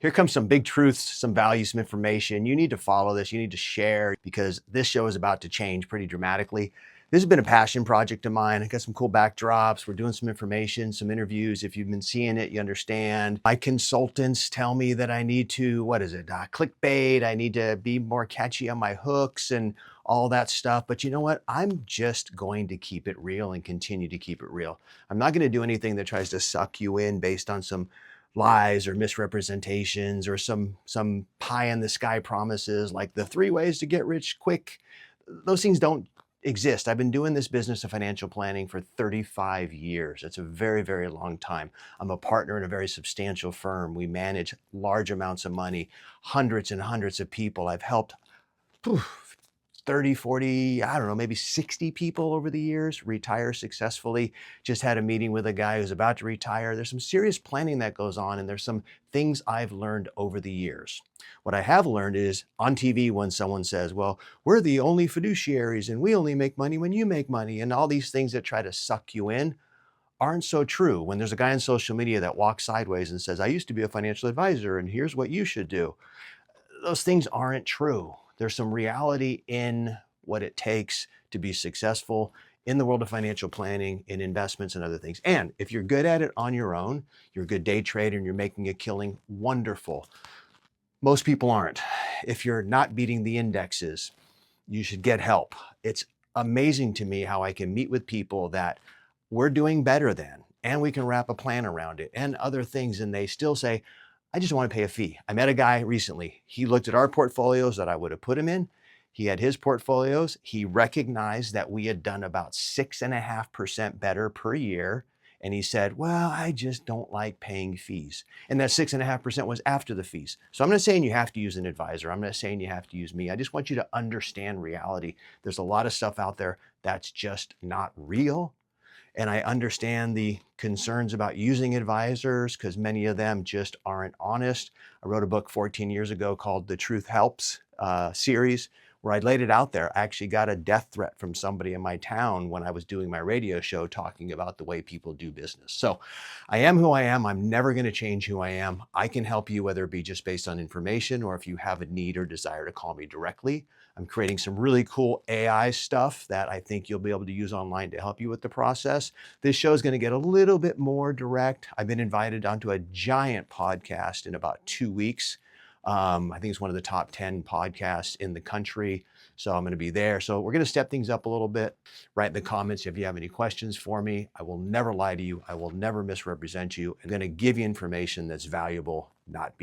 Here comes some big truths, some value, some information. You need to follow this. You need to share because this show is about to change pretty dramatically. This has been a passion project of mine. I got some cool backdrops. We're doing some information, some interviews. If you've been seeing it, you understand. My consultants tell me that I need to, clickbait. I need to be more catchy on my hooks and all that stuff. But you know what? I'm just going to keep it real and continue to keep it real. I'm not going to do anything that tries to suck you in based on some lies or misrepresentations or some pie in the sky promises like the 3 ways to get rich quick. Those things don't exist. I've been doing this business of financial planning for 35 years. It's a very, very long time. I'm a partner in a very substantial firm. We manage large amounts of money, hundreds and hundreds of people. I've helped 30, 40, I don't know, maybe 60 people over the years retire successfully. Just had a meeting with a guy who's about to retire. There's some serious planning that goes on, and there's some things I've learned over the years. What I have learned is on TV when someone says, well, we're the only fiduciaries and we only make money when you make money, and all these things that try to suck you in aren't so true. When there's a guy on social media that walks sideways and says, I used to be a financial advisor and here's what you should do. Those things aren't true. There's some reality in what it takes to be successful in the world of financial planning, in investments and other things. And if you're good at it on your own, you're a good day trader and you're making a killing, wonderful. Most people aren't. If you're not beating the indexes, you should get help. It's amazing to me how I can meet with people that we're doing better than, and we can wrap a plan around it and other things, and they still say, I just want to pay a fee. I met a guy recently. He looked at our portfolios that I would have put him in. He had his portfolios. He recognized that we had done about 6.5% better per year. And he said, well, I just don't like paying fees. And that 6.5% was after the fees. So I'm not saying you have to use an advisor. I'm not saying you have to use me. I just want you to understand reality. There's a lot of stuff out there that's just not real. And I understand the concerns about using advisors because many of them just aren't honest. I wrote a book 14 years ago called The Truth Helps series, where I laid it out there. I actually got a death threat from somebody in my town when I was doing my radio show talking about the way people do business. So I am who I am. I'm never going to change who I am. I can help you, whether it be just based on information or if you have a need or desire to call me directly. I'm creating some really cool AI stuff that I think you'll be able to use online to help you with the process. This show is going to get a little bit more direct. I've been invited onto a giant podcast in about 2 weeks. I think it's one of the top 10 podcasts in the country. So I'm going to be there. So we're going to step things up a little bit. Write in the comments if you have any questions for me. I will never lie to you. I will never misrepresent you. I'm going to give you information that's valuable, not